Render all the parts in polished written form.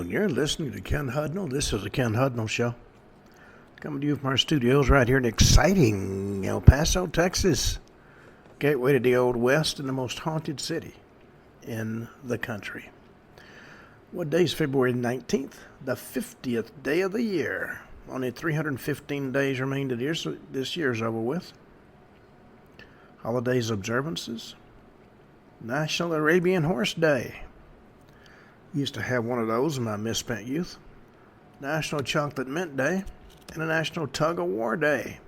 You're listening to Ken Hudnall. This is the Ken Hudnall Show. Coming to you from our studios right here in exciting El Paso, Texas. Gateway to the Old West and the most haunted city in the country. What day is February 19th? The 50th day of the year. Only 315 days remain to the year, so this year's over with. Holidays, observances. National Arabian Horse Day. Used to have one of those in my misspent youth. National Chocolate Mint Day and a National Tug of War Day.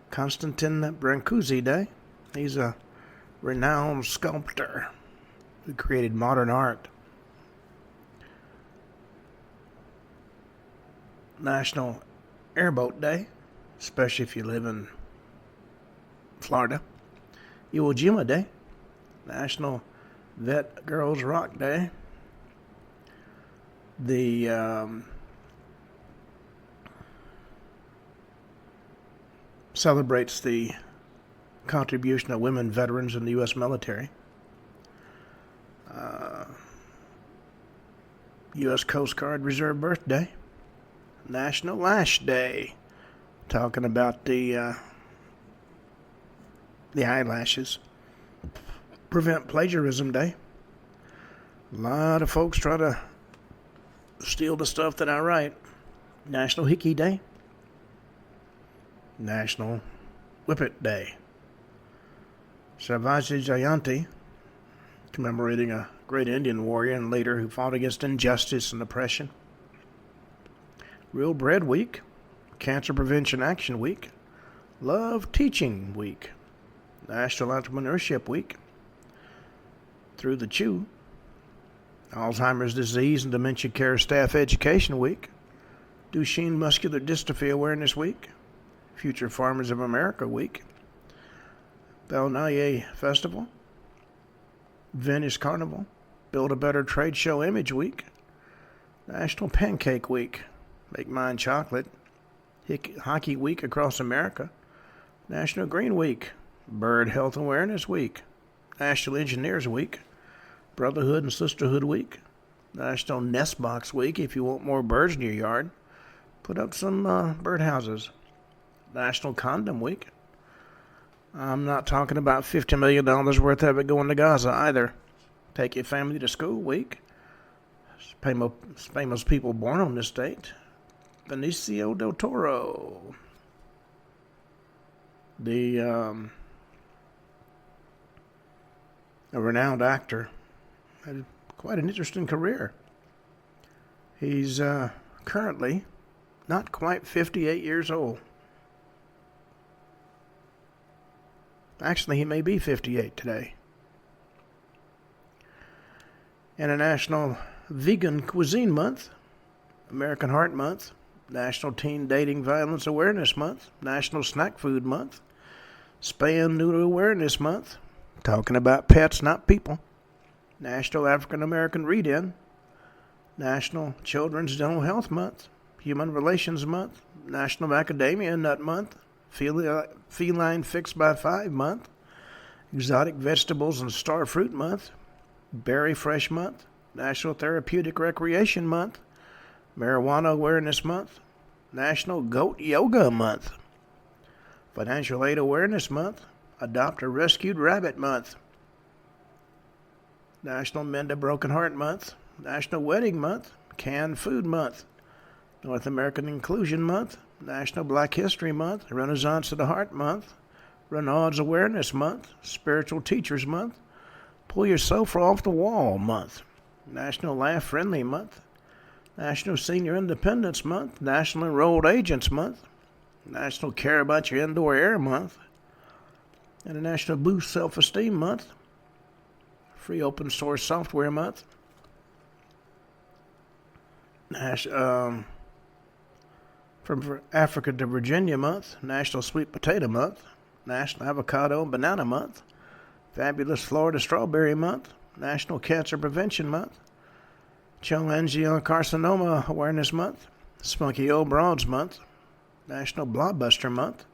Constantin Brancusi Day. He's a renowned sculptor who created modern art. National Airboat Day, especially if you live in Florida. Iwo Jima Day. National Vet Girls Rock Day. The celebrates the contribution of women veterans in the U.S. military. U.S. Coast Guard Reserve Birthday. National Lash Day. Talking about the eyelashes. Prevent Plagiarism Day. A lot of folks try to steal the stuff that I write. National Hickey Day. National Whippet Day. Shivaji Jayanti, commemorating a great Indian warrior and leader who fought against injustice and oppression. Real Bread Week. Cancer Prevention Action Week. Love Teaching Week. National Entrepreneurship Week. Through the Chew. Alzheimer's Disease and Dementia Care Staff Education Week. Duchenne Muscular Dystrophy Awareness Week. Future Farmers of America Week. Balnaye Festival. Venice Carnival. Build a Better Trade Show Image Week. National Pancake Week. Make Mine Chocolate. Hockey Week across America. National Green Week. Bird Health Awareness Week. National Engineers Week. Brotherhood and Sisterhood Week. National Nest Box Week. If you want more birds in your yard, put up some birdhouses. National Condom Week. I'm not talking about $50 million worth of it going to Gaza either. Take your family to school week. Famous people born on this date. Benicio del Toro. A renowned actor. Had quite an interesting career. He's currently not quite 58 years old. Actually, he may be 58 today. And a National Vegan Cuisine Month, American Heart Month, National Teen Dating Violence Awareness Month, National Snack Food Month, Spay and Neuter Awareness Month, talking about pets, not people, National African American Read-In, National Children's Dental Health Month, Human Relations Month, National Macadamia Nut Month, Feline Fix by 5 Month, Exotic Vegetables and Star Fruit Month, Berry Fresh Month, National Therapeutic Recreation Month, Marijuana Awareness Month, National Goat Yoga Month, Financial Aid Awareness Month, Adopt a Rescued Rabbit Month, National Mend a Broken Heart Month, National Wedding Month, Canned Food Month, North American Inclusion Month, National Black History Month, Renaissance of the Heart Month, Renaud's Awareness Month, Spiritual Teachers Month, Pull Your Sofa Off the Wall Month, National Laugh Friendly Month, National Senior Independence Month, National Enrolled Agents Month, National Care About Your Indoor Air Month, and a National Boost Self-Esteem Month, Free Open Source Software Month, From Africa to Virginia Month, National Sweet Potato Month, National Avocado and Banana Month, Fabulous Florida Strawberry Month, National Cancer Prevention Month, Cholangiocarcinoma Awareness Month, Spunky Old Broads Month, National Blobbuster Month,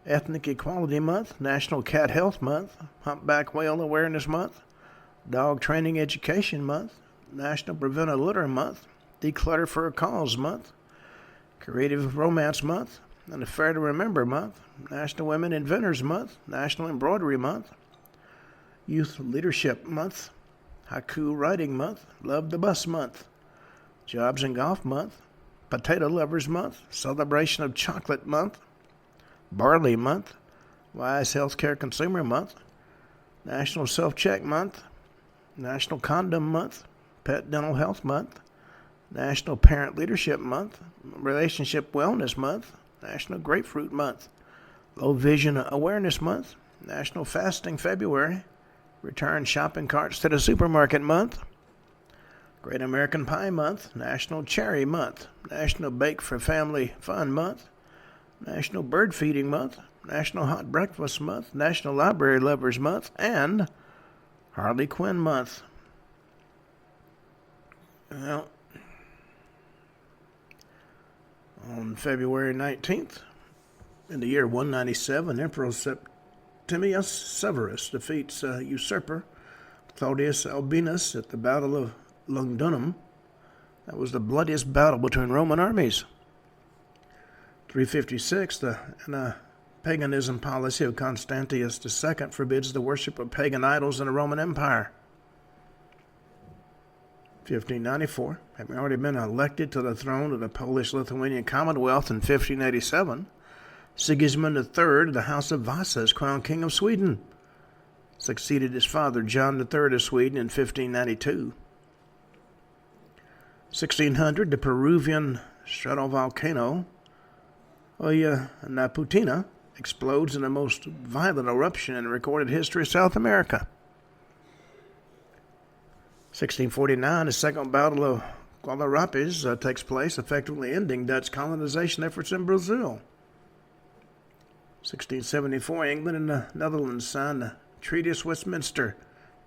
Ethnic Equality Month, National Cat Health Month, Humpback Whale Awareness Month, Dog Training Education Month, National Prevent a Litter Month, Declutter for a Cause Month, Creative Romance Month, and the Fair to Remember Month, National Women Inventors Month, National Embroidery Month, Youth Leadership Month, Haiku Writing Month, Love the Bus Month, Jobs and Golf Month, Potato Lovers Month, Celebration of Chocolate Month, Barley Month, Wise Healthcare Consumer Month, National Self-Check Month, National Condom Month, Pet Dental Health Month, National Parent Leadership Month, Relationship Wellness Month, National Grapefruit Month, Low Vision Awareness Month, National Fasting February, Return Shopping Carts to the Supermarket Month, Great American Pie Month, National Cherry Month, National Bake for Family Fun Month, National Bird Feeding Month, National Hot Breakfast Month, National Library Lovers Month, and Harley Quinn Month. Well, on February 19th, in the year 197, Emperor Septimius Severus defeats usurper Claudius Albinus at the Battle of Lugdunum. That was the bloodiest battle between Roman armies. 356, the paganism policy of Constantius II forbids the worship of pagan idols in the Roman Empire. 1594, having already been elected to the throne of the Polish-Lithuanian Commonwealth in 1587, Sigismund III of the House of Vasa is crowned King of Sweden, succeeded his father John III of Sweden in 1592. 1600, the Peruvian stratovolcano Naputina explodes in the most violent eruption in recorded history of South America. 1649, the Second Battle of Guadarapes takes place, effectively ending Dutch colonization efforts in Brazil. 1674, England and the Netherlands signed the Treaty of Westminster,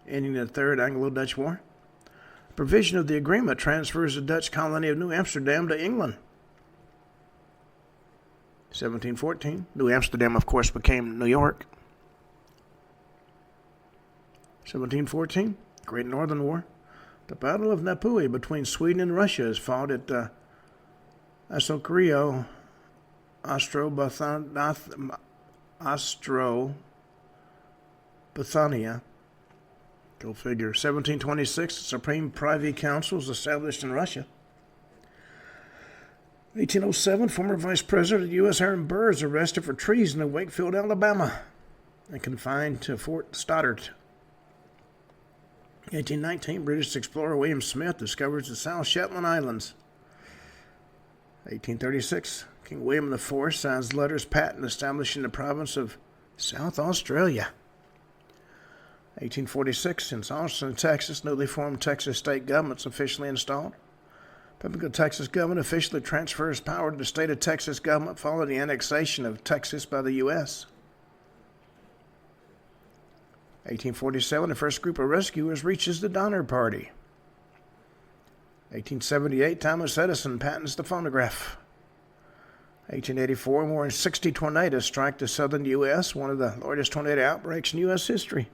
ending the Third Anglo-Dutch War. A provision of the agreement transfers the Dutch colony of New Amsterdam to England. 1714, New Amsterdam, of course, became New York. 1714, Great Northern War. The Battle of Napui between Sweden and Russia is fought at Asokrio, Ostrobothnia. Go figure. 1726, the Supreme Privy Council is established in Russia. 1807, former Vice President of the U.S. Aaron Burr is arrested for treason in Wakefield, Alabama, and confined to Fort Stoddart. 1819, British explorer William Smith discovers the South Shetland Islands. 1836, King William IV signs letters patent establishing the province of South Australia. 1846, in Austin, Texas, newly formed Texas state government is officially installed. Republican Texas government officially transfers power to the state of Texas government following the annexation of Texas by the U.S. 1847, the first group of rescuers reaches the Donner Party. 1878, Thomas Edison patents the phonograph. 1884, more than 60 tornadoes strike the southern U.S., one of the largest tornado outbreaks in U.S. history.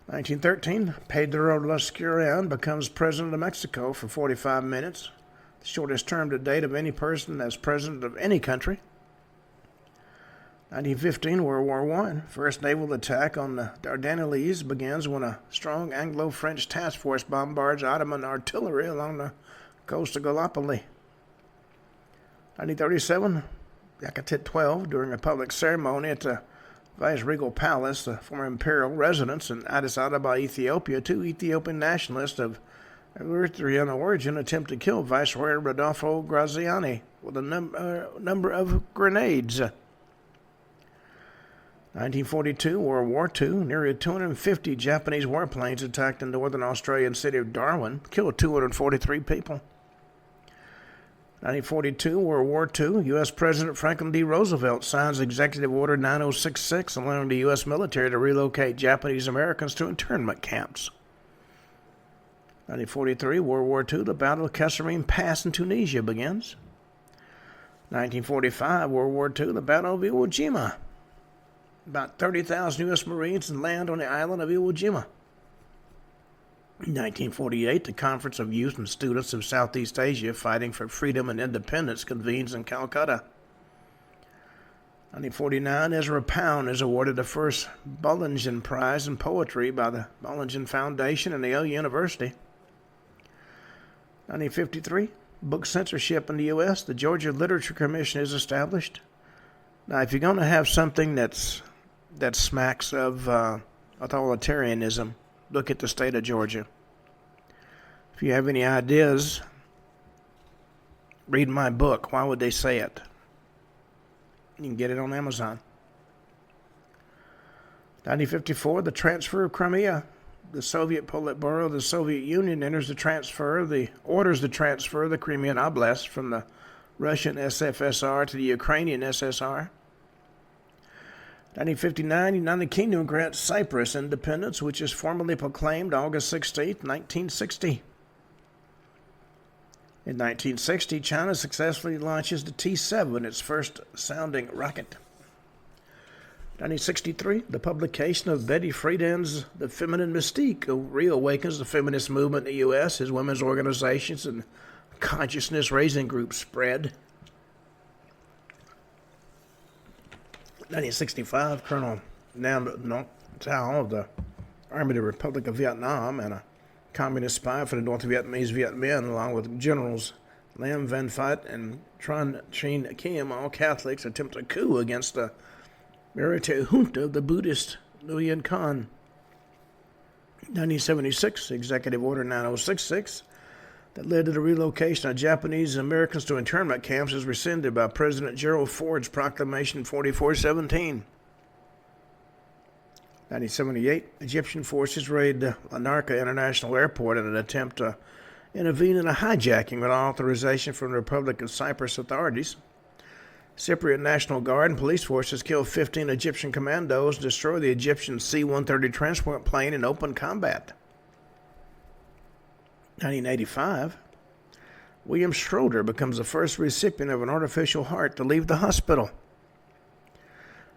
1913, Pedro Lascurian becomes president of Mexico for 45 minutes, the shortest term to date of any person as president of any country. 1915, World War I. First naval attack on the Dardanelles begins when a strong Anglo-French task force bombards Ottoman artillery along the coast of Gallipoli. 1937, Yakatit 12, during a public ceremony at the Viceregal Palace, the former imperial residence in Addis Ababa, Ethiopia, two Ethiopian nationalists of Eritrean origin attempt to kill Viceroy Rodolfo Graziani with a number of grenades. 1942, World War II, nearly 250 Japanese warplanes attacked the northern Australian city of Darwin, killed 243 people. 1942, World War II, U.S. President Franklin D. Roosevelt signs Executive Order 9066, allowing the U.S. military to relocate Japanese Americans to internment camps. 1943, World War II, the Battle of Kasserine Pass in Tunisia begins. 1945, World War II, the Battle of Iwo Jima. About 30,000 U.S. Marines land on the island of Iwo Jima. In 1948, the Conference of Youth and Students of Southeast Asia Fighting for Freedom and Independence convenes in Calcutta. 1949, Ezra Pound is awarded the first Bollingen Prize in Poetry by the Bollingen Foundation and Yale University. 1953, book censorship in the U.S., the Georgia Literature Commission is established. Now, if you're going to have something that smacks of authoritarianism, look at the state of Georgia. If you have any ideas, read my book, Why Would They Say It? You can get it on Amazon. 1954, the transfer of Crimea. The Soviet Politburo of the Soviet Union orders the transfer of the Crimean Oblast from the Russian SFSR to the Ukrainian SSR. 1959, United Kingdom grants Cyprus independence, which is formally proclaimed August 16, 1960. In 1960, China successfully launches the T-7, its first sounding rocket. 1963, the publication of Betty Friedan's The Feminine Mystique reawakens the feminist movement in the U.S. as women's organizations and consciousness-raising groups spread. 1965, Colonel Nam Thao of the Army of the Republic of Vietnam and a communist spy for the North Vietnamese Viet Minh, along with Generals Lam Van Phat and Tran Trinh Kim, all Catholics, attempt a coup against the military junta of the Buddhist Nguyen Khan. 1976, Executive Order 9066, that led to the relocation of Japanese Americans to internment camps, is rescinded by President Gerald Ford's Proclamation 4417. 1978, Egyptian forces raid Larnaca International Airport in an attempt to intervene in a hijacking without authorization from the Republic of Cyprus authorities. Cypriot National Guard and police forces killed 15 Egyptian commandos and destroyed the Egyptian C-130 transport plane in open combat. 1985, William Schroeder becomes the first recipient of an artificial heart to leave the hospital.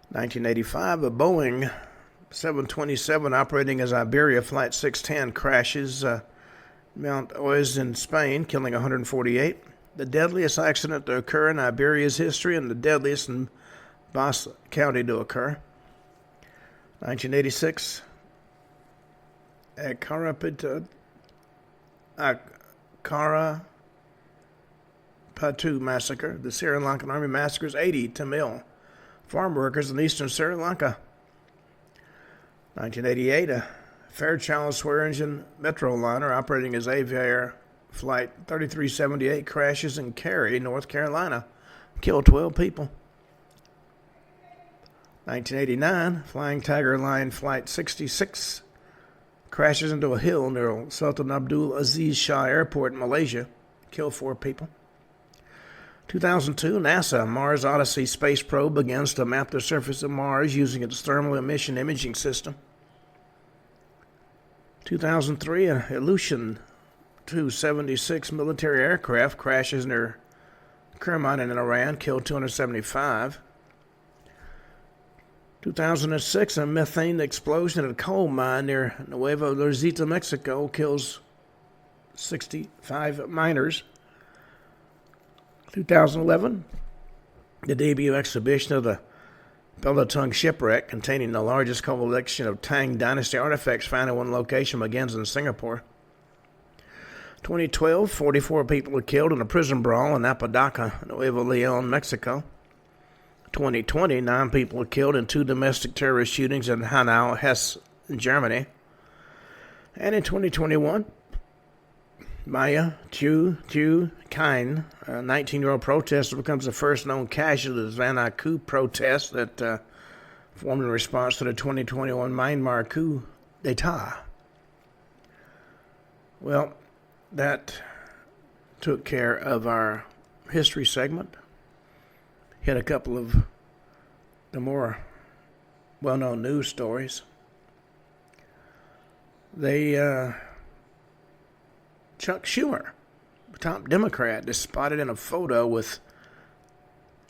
1985, a Boeing 727 operating as Iberia Flight 610 crashes Mount Oiz in Spain, killing 148. The deadliest accident to occur in Iberia's history and the deadliest in Basque County to occur. 1986, Karapatu massacre. The Sri Lankan army massacres 80 Tamil farm workers in eastern Sri Lanka. 1988, a Fairchild Swearingen Metro liner operating as Aviair Flight 3378 crashes in Cary, North Carolina, killed 12 people. 1989, Flying Tiger Line Flight 66 crashes into a hill near Sultan Abdul Aziz Shah Airport in Malaysia, killed 4 people. 2002, NASA Mars Odyssey space probe begins to map the surface of Mars using its thermal emission imaging system. 2003, an Ilyushin Tu-76 military aircraft crashes near Kerman in Iran, killed 275. 2006, a methane explosion at a coal mine near Nuevo Luzita, Mexico, kills 65 miners. 2011, the debut exhibition of the Belatung shipwreck, containing the largest collection of Tang Dynasty artifacts found in one location, begins in Singapore. 2012, 44 people were killed in a prison brawl in Apodaca, Nuevo Leon, Mexico. 2020, 9 people were killed in 2 domestic terrorist shootings in Hanau, Hesse, Germany. And in 2021, Maya Chu Kain, a 19-year-old protester, becomes the first known casualty of the Van coup protest that formed in response to the 2021 Myanmar coup d'etat. Well, that took care of our history segment. Hit a couple of the more well-known news stories. Chuck Schumer, top Democrat, is spotted in a photo with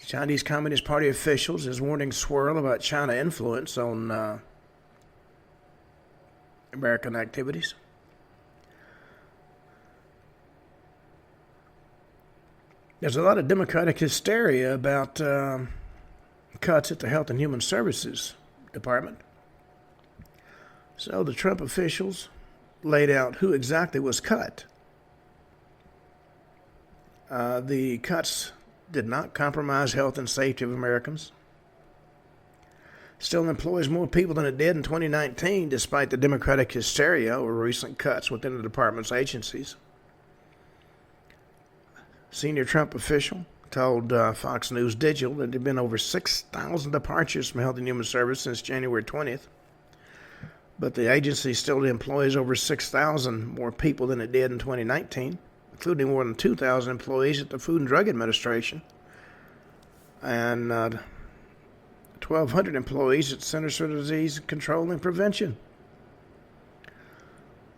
Chinese Communist Party officials, is warning swirl about China influence on American activities. There's a lot of Democratic hysteria about cuts at the Health and Human Services Department. So the Trump officials laid out who exactly was cut. The cuts did not compromise health and safety of Americans. Still employs more people than it did in 2019, despite the Democratic hysteria over recent cuts within the department's agencies. Senior Trump official told Fox News Digital that there have been over 6,000 departures from Health and Human Services since January 20th. But the agency still employs over 6,000 more people than it did in 2019, including more than 2,000 employees at the Food and Drug Administration and 1,200 employees at Centers for Disease Control and Prevention.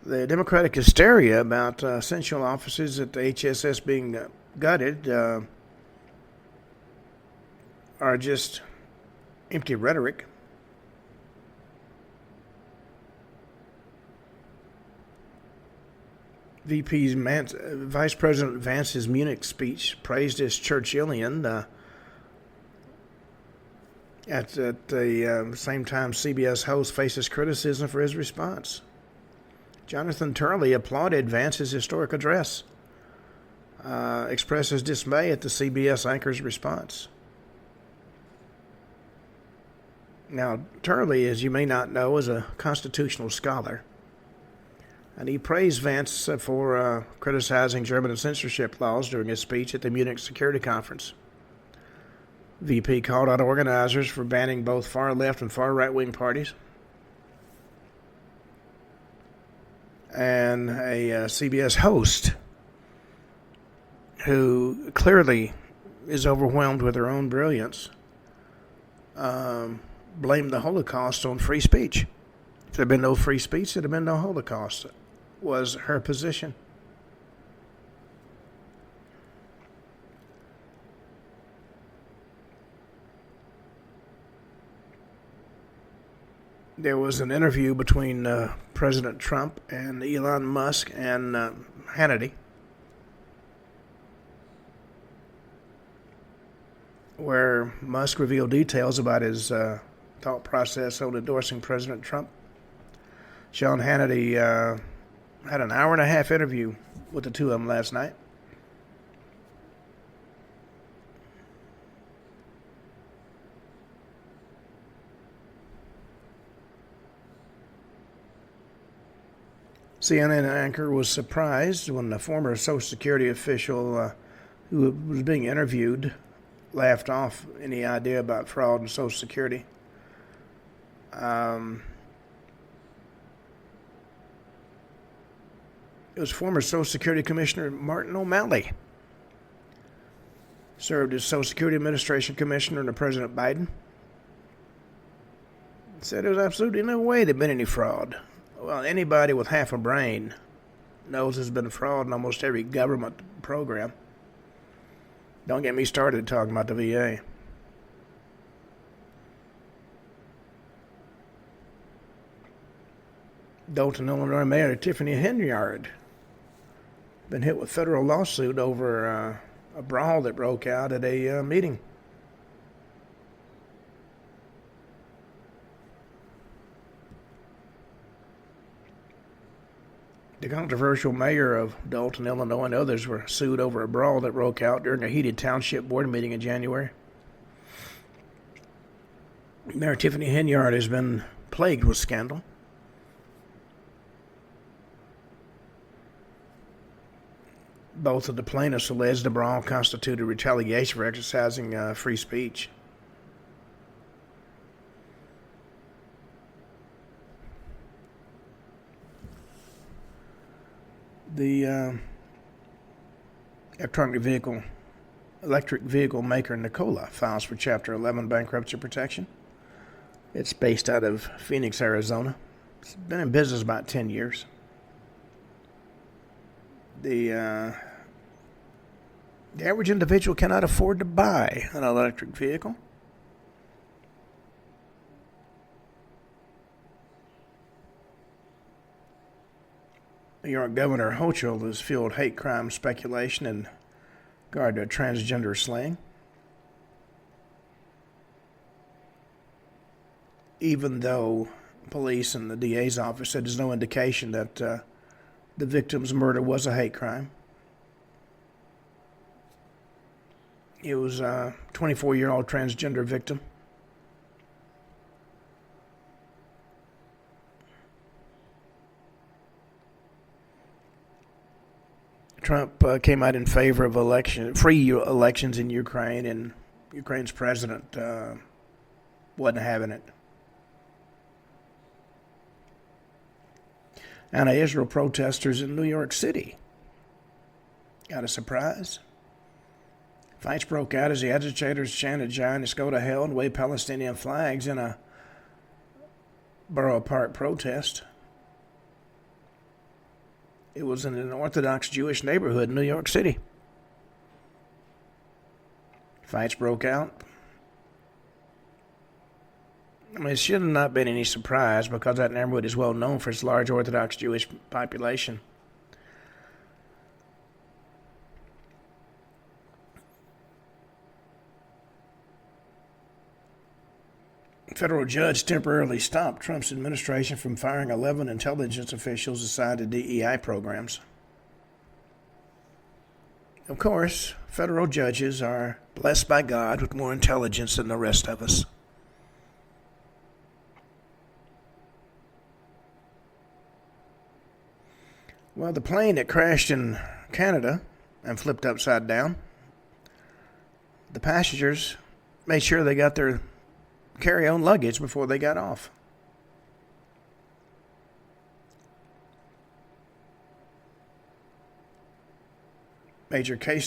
The Democratic hysteria about essential offices at the HSS being gutted are just empty rhetoric. Vice President Vance's Munich speech praised his Churchillian. At the same time, CBS host faces criticism for his response. Jonathan Turley applauded Vance's historic address, expresses dismay at the CBS anchor's response. Now, Turley, as you may not know, is a constitutional scholar, and he praised Vance for criticizing German censorship laws during his speech at the Munich Security Conference. VP called out organizers for banning both far-left and far-right-wing parties. And a CBS host who clearly is overwhelmed with her own brilliance blamed the Holocaust on free speech. If there had been no free speech, there would have been no Holocaust, was her position. There was an interview between President Trump and Elon Musk and Hannity, where Musk revealed details about his thought process on endorsing President Trump. Sean Hannity had an hour-and-a-half interview with the two of them last night. CNN anchor was surprised when the former Social Security official who was being interviewed laughed off any idea about fraud in Social Security. It was former Social Security Commissioner Martin O'Malley. Served as Social Security Administration Commissioner under President Biden. Said there was absolutely no way there'd been any fraud. Well, anybody with half a brain knows there's been fraud in almost every government program. Don't get me started talking about the VA. Dalton, Illinois Mayor Tiffany Henyard been hit with federal lawsuit over a brawl that broke out at a meeting. The controversial mayor of Dalton, Illinois, and others were sued over a brawl that broke out during a heated township board meeting in January. Mayor Tiffany Henyard has been plagued with scandal. Both of the plaintiffs alleged the brawl constituted retaliation for exercising free speech. The electric vehicle maker Nikola files for Chapter 11 bankruptcy protection. It's based out of Phoenix, Arizona. It's been in business about 10 years. The average individual cannot afford to buy an electric vehicle. New York Governor Hochul has fueled hate crime speculation and regard to transgender slang. Even though police and the DA's office said there's no indication that the victim's murder was a hate crime. It was a 24-year-old transgender victim. Trump came out in favor of free elections in Ukraine, and Ukraine's president wasn't having it. Anti-Israel protesters in New York City got a surprise. Fights broke out as the agitators chanted Zionists go to hell and waved Palestinian flags in a Borough Park protest. It was in an Orthodox Jewish neighborhood in New York City. Fights broke out. I mean, it should have not been any surprise because that neighborhood is well known for its large Orthodox Jewish population. A federal judge temporarily stopped Trump's administration from firing 11 intelligence officials assigned to DEI programs. Of course, federal judges are blessed by God with more intelligence than the rest of us. Well, the plane that crashed in Canada and flipped upside down, the passengers made sure they got their carry-on luggage before they got off. Major K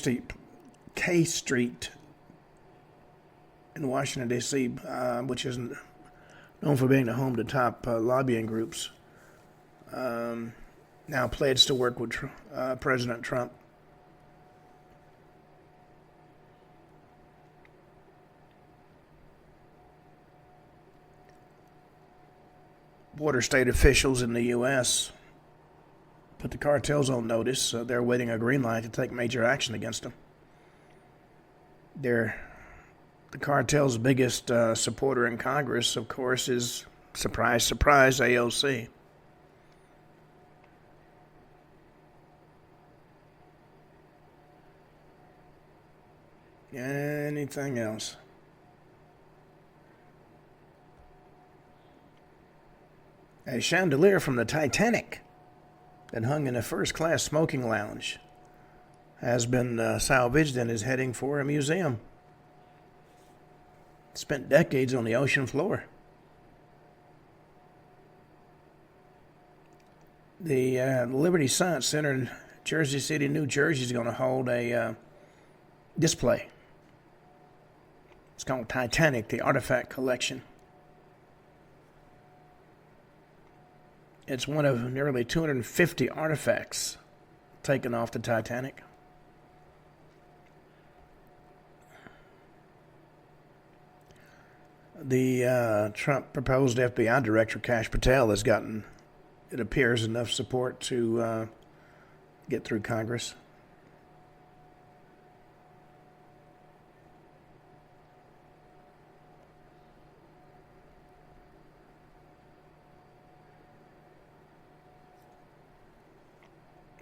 Street in Washington, D.C., which is known for being the home to top lobbying groups, now pledged to work with President Trump. Border state officials in the U.S. put the cartels on notice. They're waiting a green light to take major action against them. The cartel's biggest supporter in Congress, of course, is, surprise, surprise, AOC. Anything else? A chandelier from the Titanic that hung in a first-class smoking lounge has been salvaged and is heading for a museum. It spent decades on the ocean floor. The Liberty Science Center in Jersey City, New Jersey is going to hold a display. It's called Titanic, the Artifact Collection. It's one of nearly 250 artifacts taken off the Titanic. The Trump proposed FBI Director Kash Patel has gotten, it appears, enough support to get through Congress.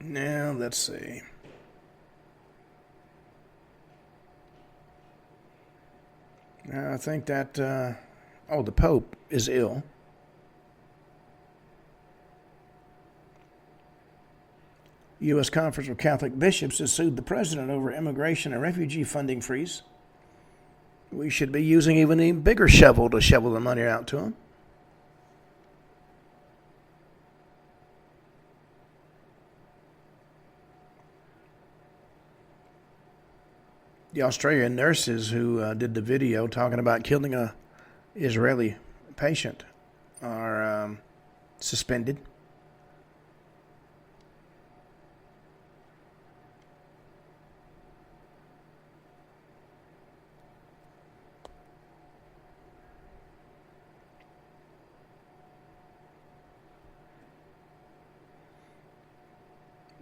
Now, let's see. I think that, the Pope is ill. U.S. Conference of Catholic Bishops has sued the president over immigration and refugee funding freeze. We should be using even a bigger shovel to shovel the money out to him. The Australian nurses who did the video talking about killing a Israeli patient are suspended.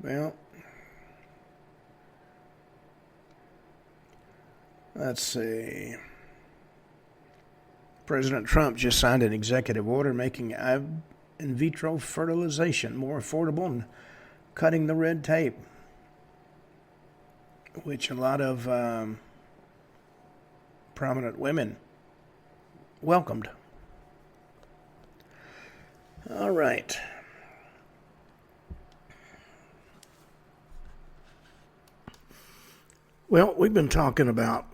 Well, Let's see. President Trump just signed an executive order making in vitro fertilization more affordable and cutting the red tape, which a lot of prominent women welcomed. All right. Well, we've been talking about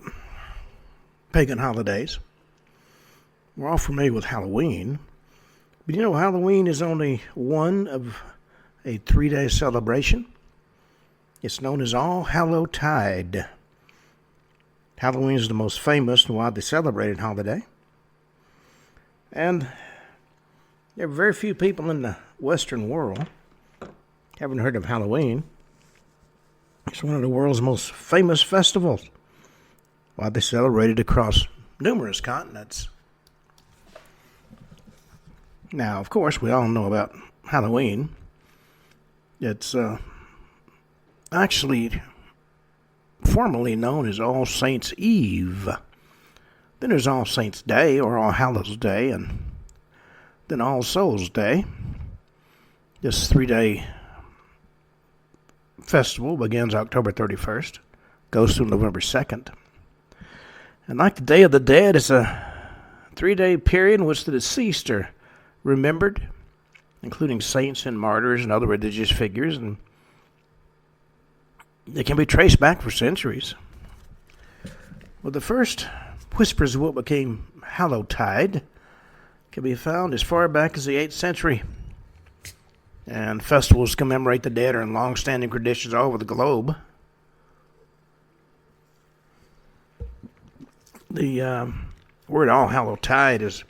pagan holidays. We're all familiar with Halloween. But you know, Halloween is only one of a 3-day celebration. It's known as All Hallow Tide. Halloween is the most famous and widely celebrated holiday. And there are very few people in the Western world haven't heard of Halloween. It's one of the world's most famous festivals, widely celebrated across numerous continents. Now, of course, we all know about Halloween. It's actually formerly known as All Saints' Eve. Then there's All Saints' Day, or All Hallows' Day, and then All Souls' Day. This 3-day festival begins October 31st, goes through November 2nd. And like the Day of the Dead, it's a 3-day period in which the deceased are remembered, including saints and martyrs and other religious figures, and they can be traced back for centuries. Well, the first whispers of what became Hallowtide can be found as far back as the 8th century. And festivals to commemorate the dead are in long-standing traditions all over the globe. The word All Hallow Tide is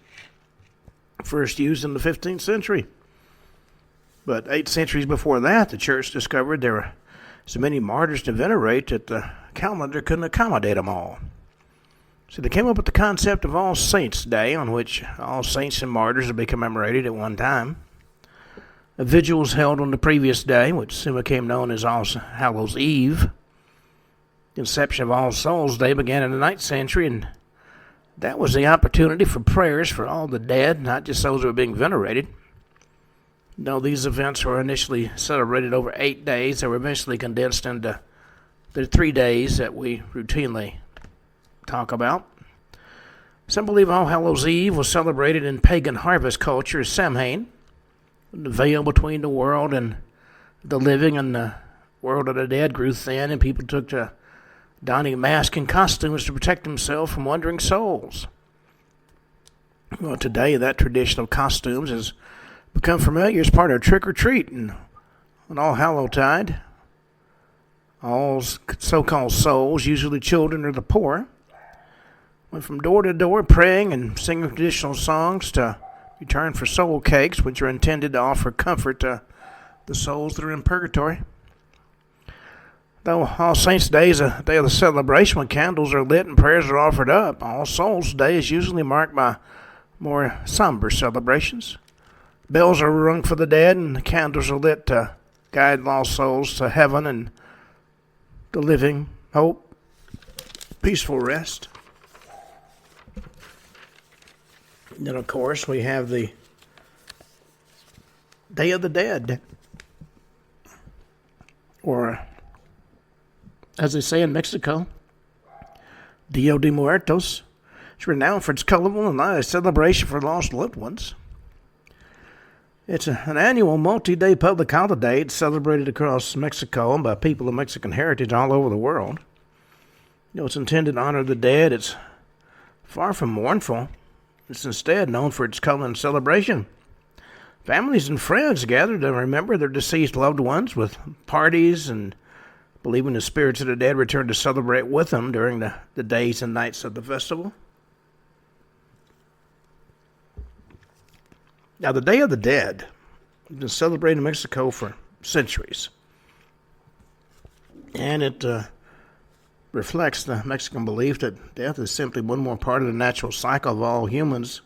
first used in the 15th century. But 8 centuries before that, the church discovered there were so many martyrs to venerate that the calendar couldn't accommodate them all. So they came up with the concept of All Saints' Day, on which all saints and martyrs would be commemorated at one time. A vigil was held on the previous day, which soon became known as All Hallows' Eve. The inception of All Souls' Day began in the 9th century, and that was the opportunity for prayers for all the dead, not just those who were being venerated. Though these events were initially celebrated over 8 days, they were eventually condensed into the 3 days that we routinely talk about. Some believe All Hallows' Eve was celebrated in pagan harvest culture as Samhain. The veil between the world and the living and the world of the dead grew thin, and people took to donning masks and costumes to protect themselves from wandering souls. Well, today that tradition of costumes has become familiar as part of trick-or-treat, and on All Hallowtide, all so-called souls, usually children or the poor, went from door to door praying and singing traditional songs to return for soul cakes, which are intended to offer comfort to the souls that are in purgatory. Though All Saints' Day is a day of the celebration when candles are lit and prayers are offered up, All Souls' Day is usually marked by more somber celebrations. Bells are rung for the dead and the candles are lit to guide lost souls to heaven and the living hope, peaceful rest. And then, of course, we have the Day of the Dead, or, as they say in Mexico, Dia de Muertos. It's renowned for its colorful and nice celebration for lost loved ones. It's an annual multi-day public holiday. It's celebrated across Mexico and by people of Mexican heritage all over the world. You know, it's intended to honor the dead. It's far from mournful. It's instead known for its color and celebration. Families and friends gather to remember their deceased loved ones with parties and believing the spirits of the dead return to celebrate with them during the days and nights of the festival. Now, the Day of the Dead has been celebrated in Mexico for centuries. And it reflects the Mexican belief that death is simply one more part of the natural cycle of all humans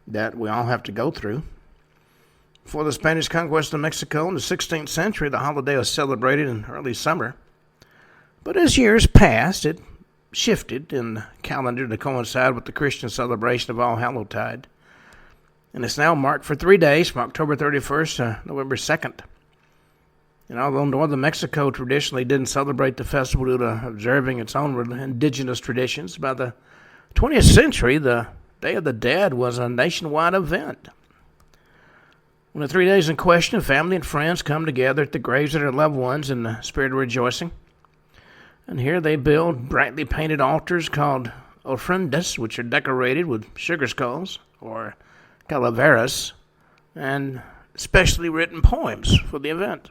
that we all have to go through. Before the Spanish conquest of Mexico in the 16th century, the holiday was celebrated in early summer. But as years passed, it shifted in the calendar to coincide with the Christian celebration of All Hallowtide. And it's now marked for 3 days, from October 31st to November 2nd. And although northern Mexico traditionally didn't celebrate the festival due to observing its own indigenous traditions, by the 20th century, the Day of the Dead was a nationwide event. On the 3 days in question, family and friends come together at the graves of their loved ones in the spirit of rejoicing. And here they build brightly painted altars called ofrendas, which are decorated with sugar skulls, or calaveras, and specially written poems for the event.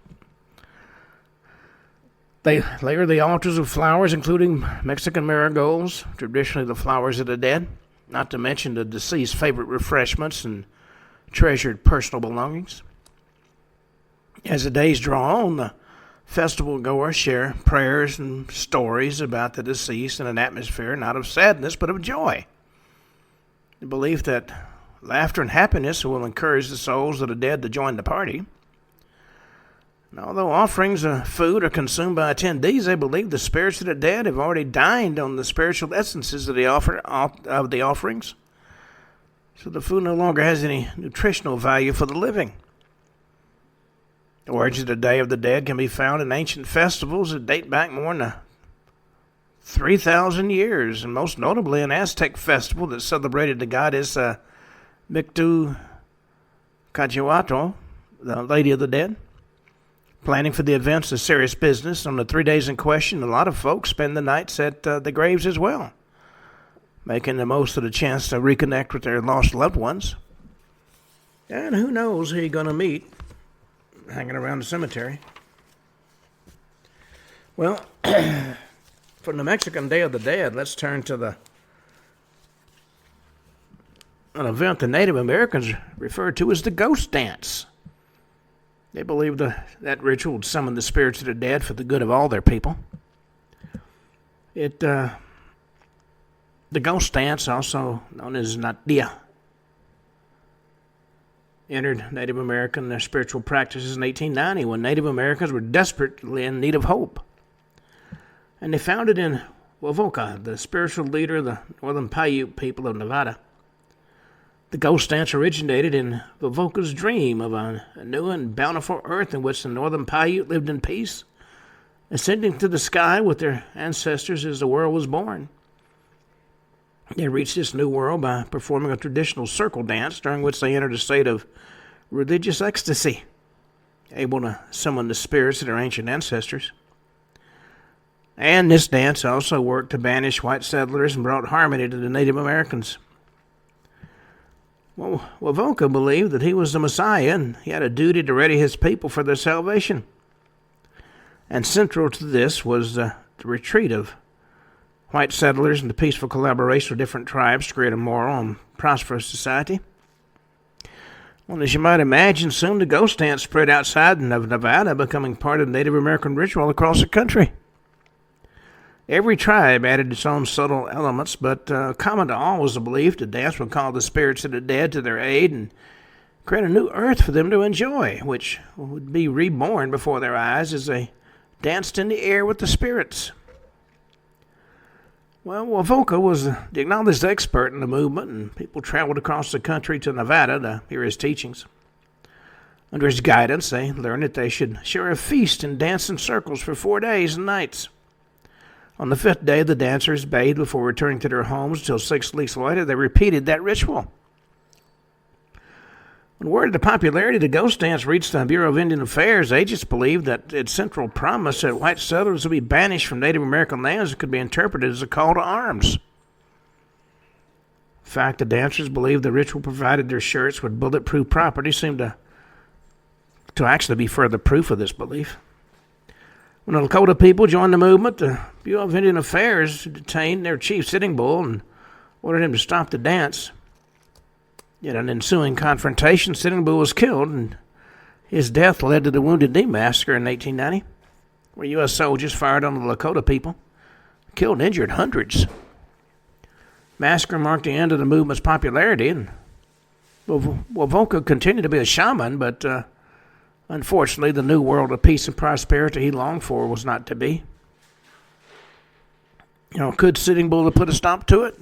They layer the altars with flowers, including Mexican marigolds, traditionally the flowers of the dead, not to mention the deceased's favorite refreshments and treasured personal belongings. As the days draw on, the festival goers share prayers and stories about the deceased in an atmosphere not of sadness but of joy. The belief that laughter and happiness will encourage the souls of the dead to join the party. And although offerings of food are consumed by attendees, they believe the spirits of the dead have already dined on the spiritual essences of the offerings. So the food no longer has any nutritional value for the living. The origin of the Day of the Dead can be found in ancient festivals that date back more than 3,000 years, and most notably an Aztec festival that celebrated the goddess Mictlantecuhtli, the Lady of the Dead. Planning for the events is serious business. On the 3 days in question, a lot of folks spend the nights at the graves as well, making the most of the chance to reconnect with their lost loved ones. And who knows who you're going to meet hanging around the cemetery. Well, from the Mexican Day of the Dead, let's turn to an event the Native Americans referred to as the ghost dance. They believed that ritual would summon the spirits of the dead for the good of all their people. The ghost dance, also known as Natia, entered Native American spiritual practices in 1890 when Native Americans were desperately in need of hope. And they found it in Wovoka, the spiritual leader of the Northern Paiute people of Nevada. The ghost dance originated in Wovoka's dream of a new and bountiful earth in which the Northern Paiute lived in peace, ascending to the sky with their ancestors as the world was born. They reached this new world by performing a traditional circle dance, during which they entered a state of religious ecstasy, able to summon the spirits of their ancient ancestors. And this dance also worked to banish white settlers and brought harmony to the Native Americans. Well, Wovoka believed that he was the Messiah, and he had a duty to ready his people for their salvation. And central to this was the retreat of white settlers and the peaceful collaboration of different tribes to create a moral and prosperous society. Well, as you might imagine, soon the ghost dance spread outside of Nevada, becoming part of Native American ritual across the country. Every tribe added its own subtle elements, but common to all was the belief the dance would call the spirits of the dead to their aid and create a new earth for them to enjoy, which would be reborn before their eyes as they danced in the air with the spirits. Well, Wovoka was the acknowledged expert in the movement, and people traveled across the country to Nevada to hear his teachings. Under his guidance, they learned that they should share a feast and dance in circles for 4 days and nights. On the 5th day, the dancers bathed before returning to their homes until 6 weeks later they repeated that ritual. When word of the popularity of the ghost dance reached the Bureau of Indian Affairs, agents believed that its central promise that white settlers would be banished from Native American lands could be interpreted as a call to arms. In fact, the dancers believed the ritual provided their shirts with bulletproof properties seemed to actually be further proof of this belief. When the Lakota people joined the movement, the Bureau of Indian Affairs detained their chief Sitting Bull and ordered him to stop the dance. In an ensuing confrontation, Sitting Bull was killed, and his death led to the Wounded Knee Massacre in 1890, where U.S. soldiers fired on the Lakota people, killed and injured hundreds. Massacre marked the end of the movement's popularity, and Wovoka continued to be a shaman, but unfortunately, the new world of peace and prosperity he longed for was not to be. Could Sitting Bull have put a stop to it?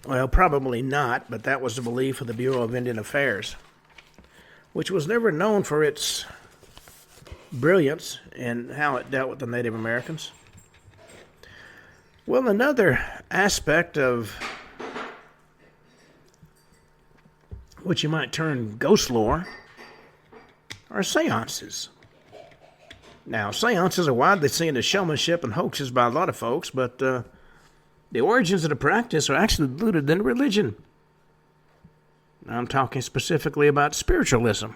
Well, probably not, but that was the belief of the Bureau of Indian Affairs, which was never known for its brilliance in how it dealt with the Native Americans. Well, another aspect of what you might term ghost lore are seances. Now, seances are widely seen as showmanship and hoaxes by a lot of folks, but the origins of the practice are actually rooted in religion. I'm talking specifically about spiritualism.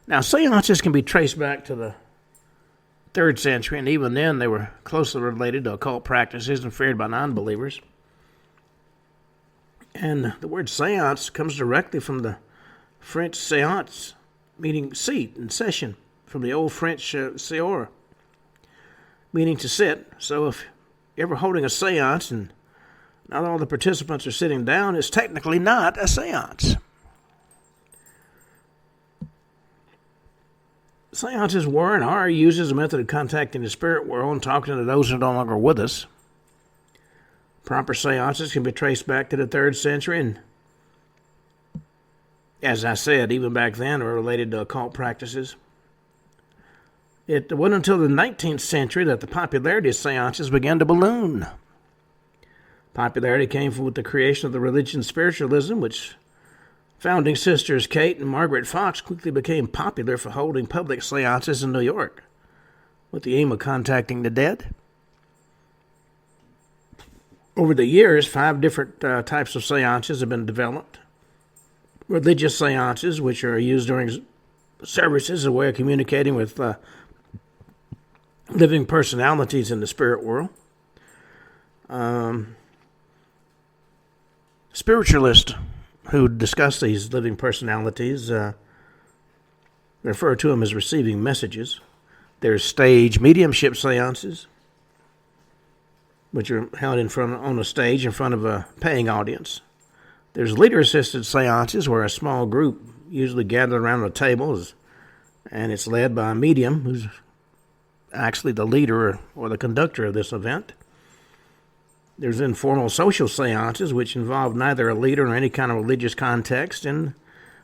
Now, seances can be traced back to the 3rd century, and even then they were closely related to occult practices and feared by non-believers. And the word seance comes directly from the French séance, meaning seat and session, from the old French séjour, meaning to sit. So if you're ever holding a seance and not all the participants are sitting down, it's technically not a seance. Seances were and are used as a method of contacting the spirit world and talking to those who are no longer with us. Proper seances can be traced back to the 3rd century, and as I said, even back then, were related to occult practices. It wasn't until the 19th century that the popularity of seances began to balloon. Popularity came with the creation of the religion spiritualism, which founding sisters Kate and Margaret Fox quickly became popular for holding public seances in New York with the aim of contacting the dead. Over the years, 5 different types of seances have been developed. Religious seances, which are used during services as a way of communicating with living personalities in the spirit world. Spiritualists who discuss these living personalities refer to them as receiving messages. There's stage mediumship seances, which are held on a stage in front of a paying audience. There's leader-assisted seances where a small group usually gather around a table, and it's led by a medium who's actually the leader or the conductor of this event. There's informal social seances, which involve neither a leader nor any kind of religious context. And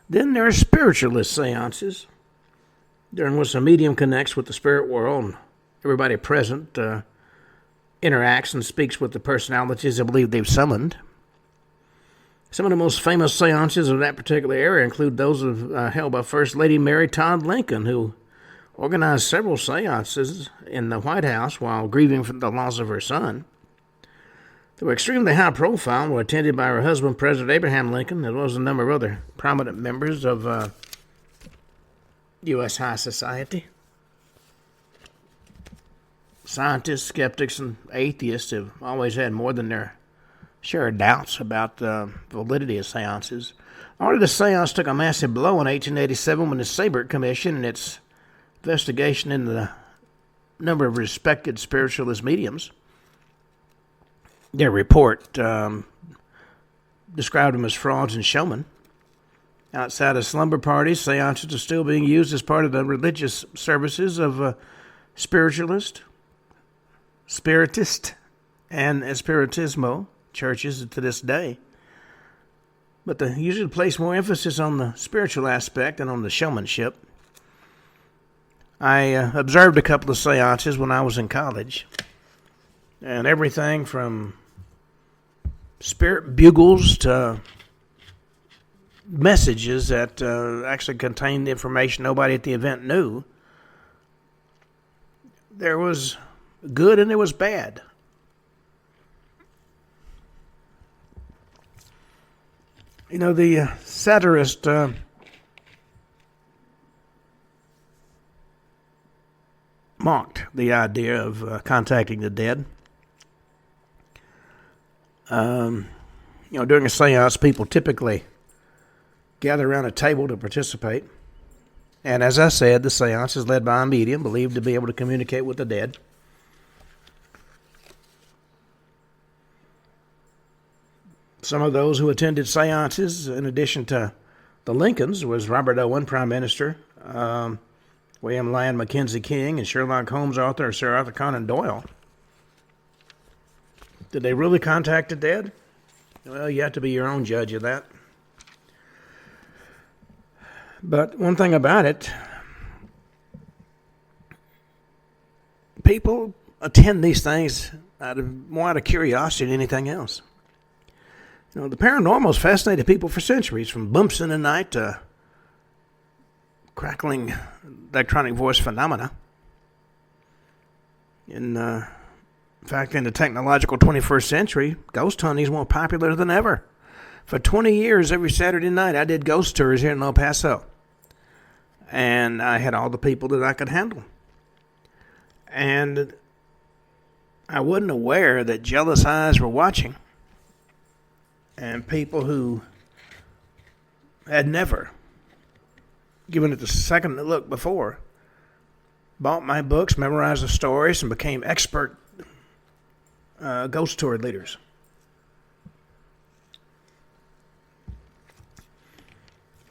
then there are spiritualist seances, during which a medium connects with the spirit world, and everybody present interacts and speaks with the personalities they believe they've summoned. Some of the most famous seances of that particular era include those held by First Lady Mary Todd Lincoln, who organized several seances in the White House while grieving for the loss of her son. They were extremely high profile and were attended by her husband, President Abraham Lincoln, as well as a number of other prominent members of U.S. high society. Scientists, skeptics, and atheists have always had more than their share of doubts about the validity of seances. Already the seance took a massive blow in 1887 when the Sabert Commission and its investigation into the number of respected spiritualist mediums. Their report described them as frauds and showmen. Outside of slumber parties, seances are still being used as part of the religious services of spiritualist, spiritist, and espiritismo churches to this day. But they usually place more emphasis on the spiritual aspect than on the showmanship. I observed a couple of seances when I was in college, and everything from spirit bugles to messages that actually contained information nobody at the event knew. There was good and there was bad. You know, the satirist mocked the idea of contacting the dead. During a seance, people typically gather around a table to participate. And as I said, the seance is led by a medium believed to be able to communicate with the dead. Some of those who attended seances, in addition to the Lincolns, was Robert Owen, Prime Minister, William Lyon Mackenzie King, and Sherlock Holmes author Sir Arthur Conan Doyle. Did they really contact the dead? Well, you have to be your own judge of that. But one thing about it, people attend these things more out of curiosity than anything else. You know, the paranormal's fascinated people for centuries, from bumps in the night to crackling electronic voice phenomena. In fact, in the technological 21st century, ghost hunting is more popular than ever. For 20 years, every Saturday night, I did ghost tours here in El Paso. And I had all the people that I could handle. And I wasn't aware that jealous eyes were watching. And people who had never given it the second look before bought my books, memorized the stories, and became expert ghost tour leaders.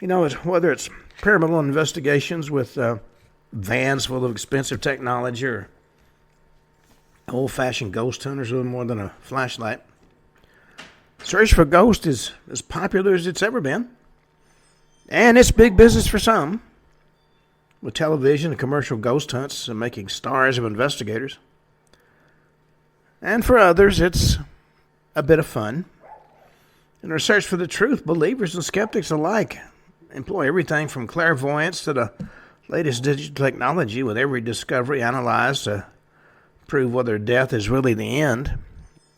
You know, whether it's paranormal investigations with vans full of expensive technology or old-fashioned ghost hunters with more than a flashlight, search for ghosts is as popular as it's ever been. And it's big business for some, with television and commercial ghost hunts making stars of investigators. And for others, it's a bit of fun. In our search for the truth, believers and skeptics alike employ everything from clairvoyance to the latest digital technology, with every discovery analyzed to prove whether death is really the end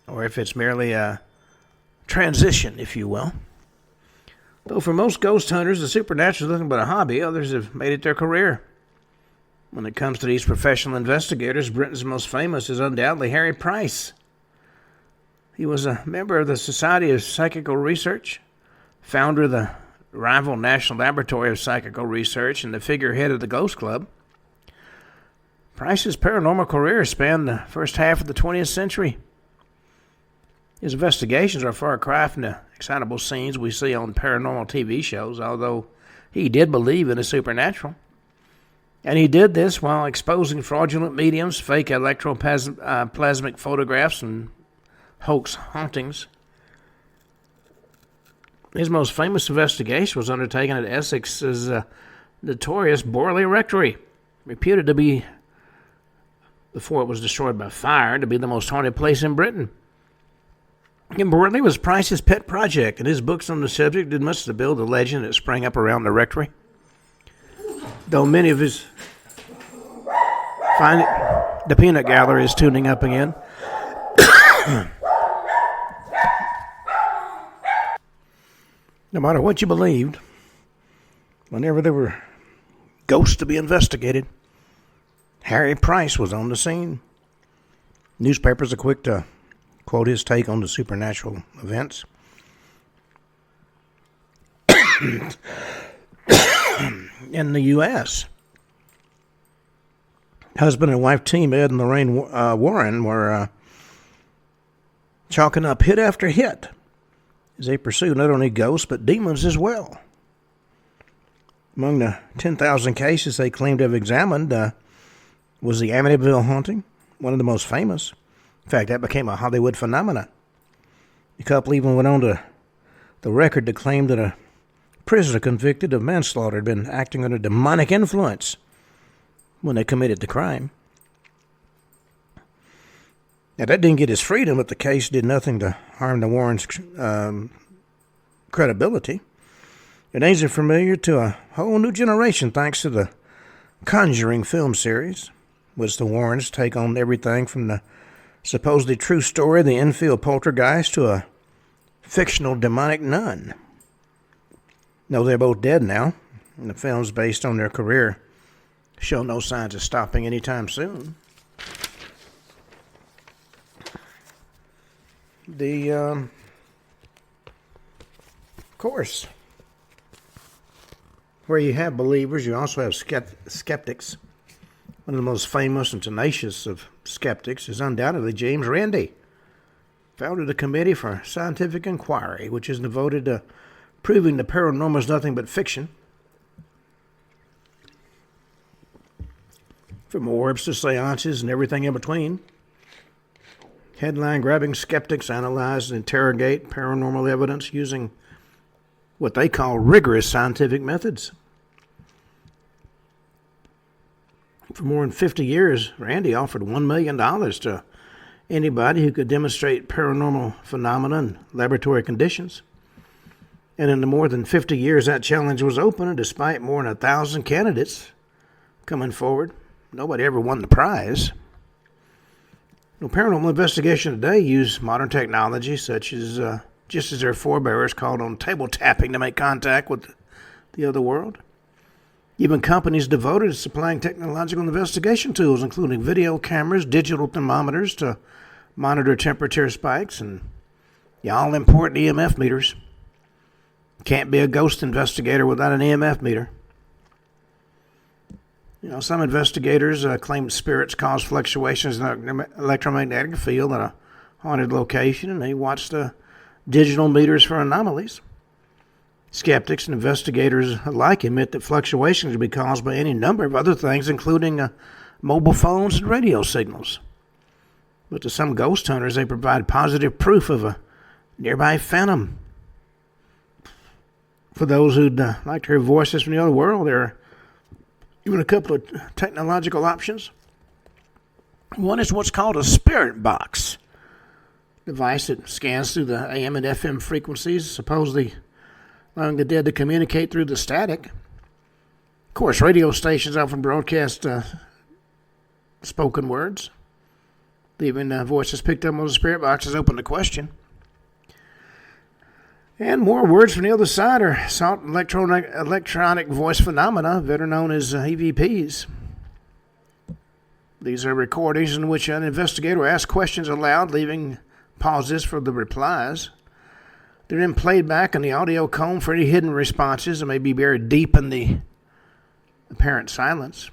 or if it's merely a transition, if you will. Though for most ghost hunters, the supernatural is nothing but a hobby, others have made it their career. When it comes to these professional investigators, Britain's most famous is undoubtedly Harry Price. He was a member of the Society of Psychical Research, founder of the rival National Laboratory of Psychical Research, and the figurehead of the Ghost Club. Price's paranormal career spanned the first half of the 20th century. His investigations are a far cry from the excitable scenes we see on paranormal TV shows, although he did believe in the supernatural. And he did this while exposing fraudulent mediums, fake electroplasmic photographs, and hoax hauntings. His most famous investigation was undertaken at Essex's notorious Borley Rectory, reputed to be, before it was destroyed by fire, to be the most haunted place in Britain. And Borley was Price's pet project, and his books on the subject did much to build the legend that sprang up around the rectory. Though many of his... the peanut gallery is tuning up again. No matter what you believed, whenever there were ghosts to be investigated, Harry Price was on the scene. Newspapers are quick to quote his take on the supernatural events. In the U.S., husband and wife team Ed and Lorraine Warren were chalking up hit after hit as they pursued not only ghosts but demons as well. Among the 10,000 cases they claimed to have examined was the Amityville haunting, one of the most famous. In fact, that became a Hollywood phenomenon. The couple even went on to the record to claim that a prisoner convicted of manslaughter had been acting under demonic influence when they committed the crime. Now, that didn't get his freedom, but the case did nothing to harm the Warrens' credibility. Their names are familiar to a whole new generation thanks to the Conjuring film series, which the Warrens take on everything from the supposedly true story of the Enfield poltergeist to a fictional demonic nun. No, they're both dead now, and the films based on their career show no signs of stopping anytime soon. Of course, where you have believers, you also have skeptics. One of the most famous and tenacious of skeptics is undoubtedly James Randi, founder of the Committee for Scientific Inquiry, which is devoted to proving the paranormal is nothing but fiction. From orbs to seances and everything in between. Headline-grabbing skeptics analyze and interrogate paranormal evidence using what they call rigorous scientific methods. For more than 50 years, Randy offered $1 million to anybody who could demonstrate paranormal phenomena in laboratory conditions. And in the more than 50 years that challenge was open, and despite more than 1,000 candidates coming forward, nobody ever won the prize. Paranormal investigation today use modern technology such as, just as their forebears called on table tapping to make contact with the other world. Even companies devoted to supplying technological investigation tools, including video cameras, digital thermometers to monitor temperature spikes, and all-important EMF meters. Can't be a ghost investigator without an EMF meter. Some investigators claim spirits cause fluctuations in the electromagnetic field in a haunted location, and they watch the digital meters for anomalies. Skeptics and investigators alike admit that fluctuations can be caused by any number of other things, including mobile phones and radio signals. But to some ghost hunters, they provide positive proof of a nearby phantom. For those who'd like to hear voices from the other world, there are even a couple of technological options. One is what's called a spirit box device that scans through the AM and FM frequencies, supposedly allowing the dead to communicate through the static. Of course, radio stations often broadcast spoken words, leaving voices picked up on the spirit boxes open to question. And more words from the other side are sought electronic voice phenomena, better known as EVPs. These are recordings in which an investigator asks questions aloud, leaving pauses for the replies. They're then played back in the audio comb for any hidden responses that may be buried deep in the apparent silence.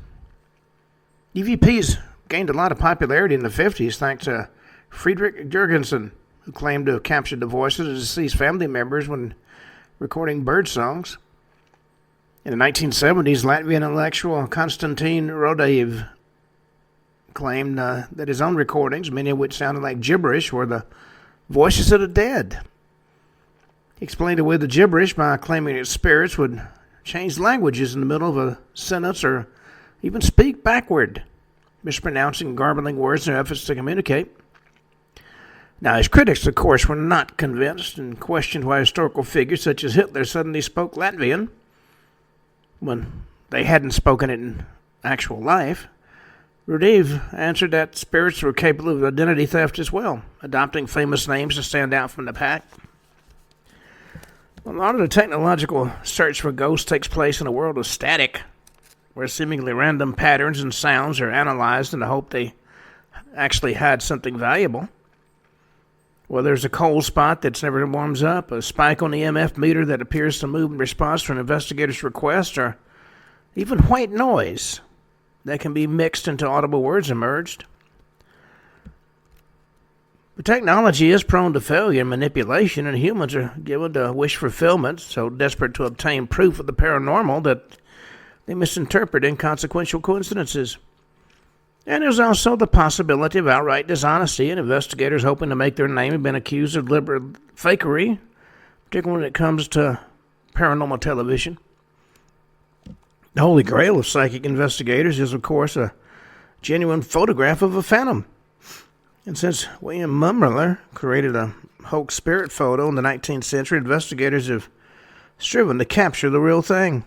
EVPs gained a lot of popularity in the 50s thanks to Friedrich Jurgensen, who claimed to have captured the voices of deceased family members when recording bird songs. In the 1970s, Latvian intellectual Konstantin Rodev claimed that his own recordings, many of which sounded like gibberish, were the voices of the dead. He explained away the gibberish by claiming that spirits would change languages in the middle of a sentence or even speak backward, mispronouncing and garbling words in their efforts to communicate. Now, his critics, of course, were not convinced and questioned why historical figures such as Hitler suddenly spoke Latvian when they hadn't spoken it in actual life. Rudev answered that spirits were capable of identity theft as well, adopting famous names to stand out from the pack. A lot of the technological search for ghosts takes place in a world of static, where seemingly random patterns and sounds are analyzed in the hope they actually hide something valuable. Well, there's a cold spot that's never warms up, a spike on the EMF meter that appears to move in response to an investigator's request, or even white noise that can be mixed into audible words emerged. But technology is prone to failure and manipulation, and humans are given to wish fulfillment, so desperate to obtain proof of the paranormal that they misinterpret inconsequential coincidences. And there's also the possibility of outright dishonesty, and investigators hoping to make their name have been accused of deliberate fakery, particularly when it comes to paranormal television. The holy grail of psychic investigators is, of course, a genuine photograph of a phantom. And since William Mummerler created a hoax spirit photo in the 19th century, investigators have striven to capture the real thing.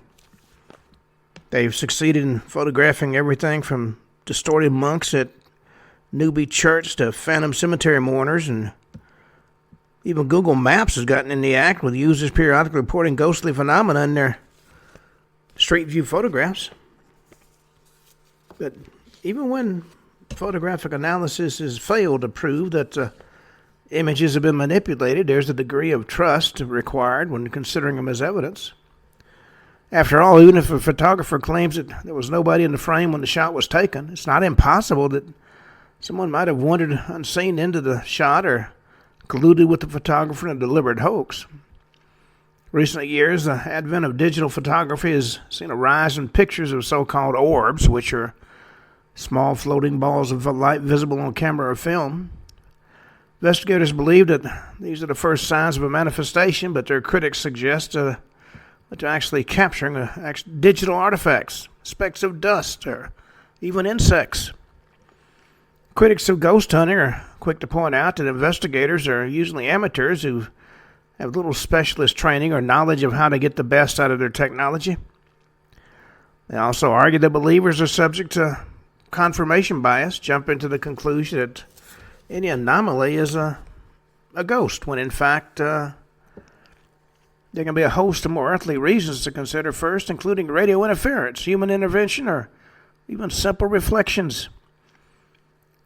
They've succeeded in photographing everything from distorted monks at Newby Church to phantom cemetery mourners, and even Google Maps has gotten in the act with users periodically reporting ghostly phenomena in their street view photographs. But even when photographic analysis has failed to prove that images have been manipulated, there's a degree of trust required when considering them as evidence. After all, even if a photographer claims that there was nobody in the frame when the shot was taken, it's not impossible that someone might have wandered unseen into the shot or colluded with the photographer in a deliberate hoax. Recent years, the advent of digital photography has seen a rise in pictures of so-called orbs, which are small floating balls of light visible on camera or film. Investigators believe that these are the first signs of a manifestation, but their critics suggest that they're actually capturing digital artifacts, specks of dust, or even insects. Critics of ghost hunting are quick to point out that investigators are usually amateurs who have little specialist training or knowledge of how to get the best out of their technology. They also argue that believers are subject to confirmation bias, jumping to the conclusion that any anomaly is a ghost, when in fact there can be a host of more earthly reasons to consider first, including radio interference, human intervention, or even simple reflections.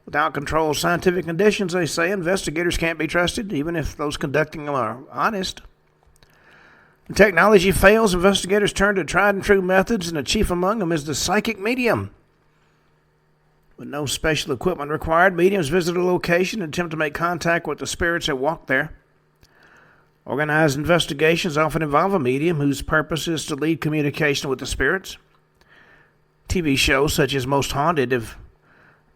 Without controlled scientific conditions, they say, investigators can't be trusted, even if those conducting them are honest. When technology fails, investigators turn to tried and true methods, and the chief among them is the psychic medium. With no special equipment required, mediums visit a location and attempt to make contact with the spirits that walk there. Organized investigations often involve a medium whose purpose is to lead communication with the spirits. TV shows such as Most Haunted have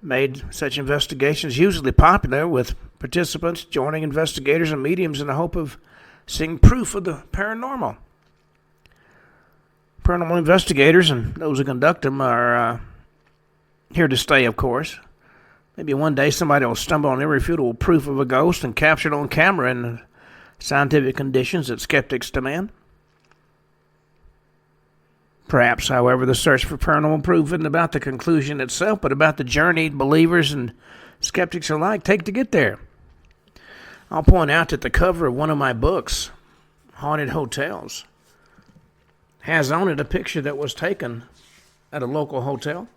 made such investigations usually popular, with participants joining investigators and mediums in the hope of seeing proof of the paranormal. Paranormal investigators and those who conduct them are here to stay, of course. Maybe one day somebody will stumble on irrefutable proof of a ghost and capture it on camera in the scientific conditions that skeptics demand. Perhaps, however, the search for paranormal proof isn't about the conclusion itself, but about the journey believers and skeptics alike take to get there. I'll point out that the cover of one of my books, Haunted Hotels, has on it a picture that was taken at a local hotel.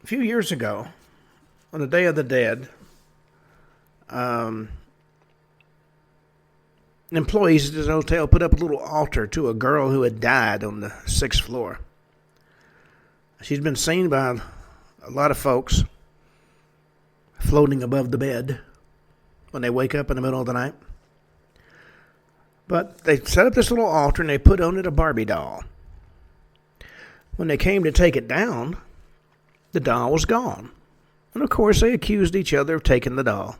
A few years ago, on the Day of the Dead, employees at this hotel put up a little altar to a girl who had died on the 6th floor. She's been seen by a lot of folks floating above the bed when they wake up in the middle of the night. But they set up this little altar and they put on it a Barbie doll. When they came to take it down, the doll was gone. And of course they accused each other of taking the doll.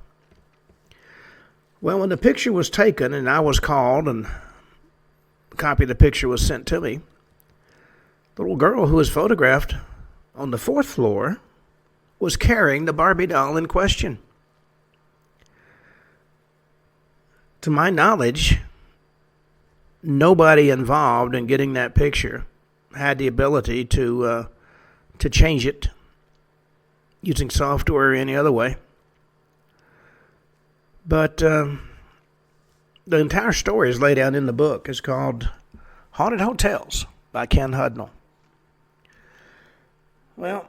Well, when the picture was taken and I was called and a copy of the picture was sent to me, the little girl who was photographed on the 4th floor was carrying the Barbie doll in question. To my knowledge, nobody involved in getting that picture had the ability to change it using software or any other way. But the entire story is laid out in the book. It's called Haunted Hotels by Ken Hudnall. Well,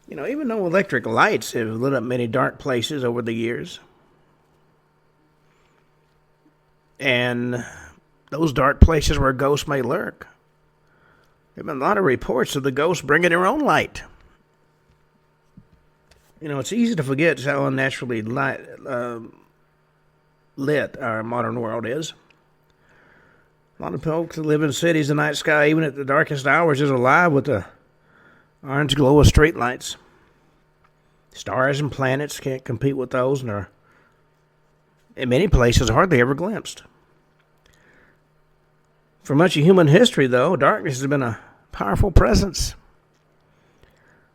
even though electric lights have lit up many dark places over the years, and those dark places where ghosts may lurk, there have been a lot of reports of the ghosts bringing their own light. It's easy to forget how unnaturally lit our modern world is. A lot of folks that live in cities, the night sky, even at the darkest hours, is alive with the orange glow of streetlights. Stars and planets can't compete with those, and are, in many places, hardly ever glimpsed. For much of human history, though, darkness has been a powerful presence.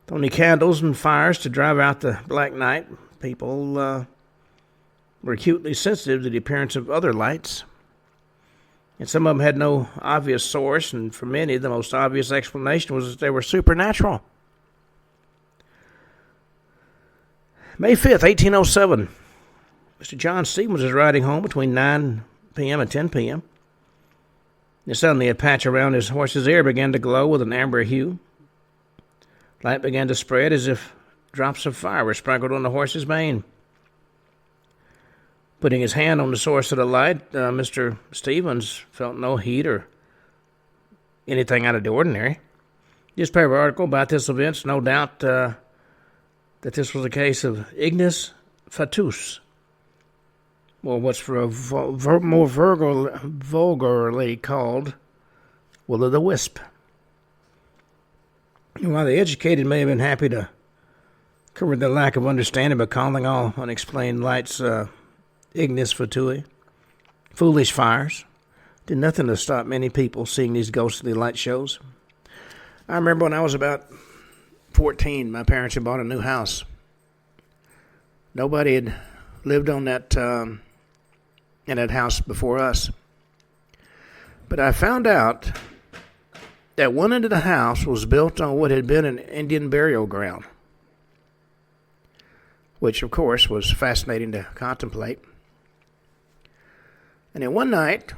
With only candles and fires to drive out the black night, people were acutely sensitive to the appearance of other lights. And some of them had no obvious source, and for many, the most obvious explanation was that they were supernatural. May 5th, 1807, Mr. John Stevens was riding home between 9 p.m. and 10 p.m. And suddenly a patch around his horse's ear began to glow with an amber hue. Light began to spread as if drops of fire were sprinkled on the horse's mane. Putting his hand on the source of the light, Mr. Stevens felt no heat or anything out of the ordinary. Newspaper article about this event, no doubt that this was a case of ignis fatuus, or what's more vulgarly called will-o'-the-wisp. While the educated may have been happy to cover their lack of understanding by calling all unexplained lights ignis fatui, foolish fires, did nothing to stop many people seeing these ghostly light shows. I remember when I was about 14, my parents had bought a new house. Nobody had lived on that in that house before us. But I found out that one end of the house was built on what had been an Indian burial ground, which, of course, was fascinating to contemplate. And then one night,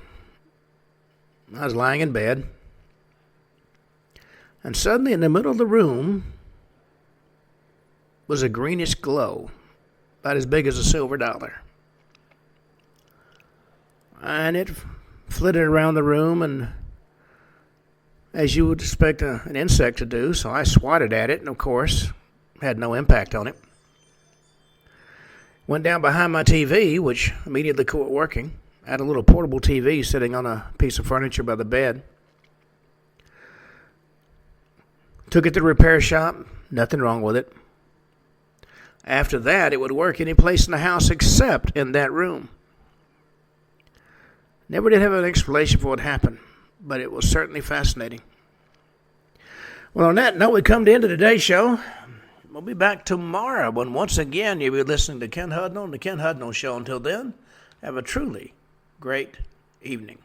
I was lying in bed, and suddenly in the middle of the room was a greenish glow, about as big as a silver dollar. And it flitted around the room, and as you would expect an insect to do, so I swatted at it, and of course, had no impact on it. Went down behind my TV, which immediately quit working. I had a little portable TV sitting on a piece of furniture by the bed. Took it to the repair shop, nothing wrong with it. After that, it would work any place in the house except in that room. Never did have an explanation for what happened, but it was certainly fascinating. Well, on that note, we come to the end of today's show. We'll be back tomorrow when once again you'll be listening to Ken Hudnall and the Ken Hudnall Show. Until then, have a truly great evening.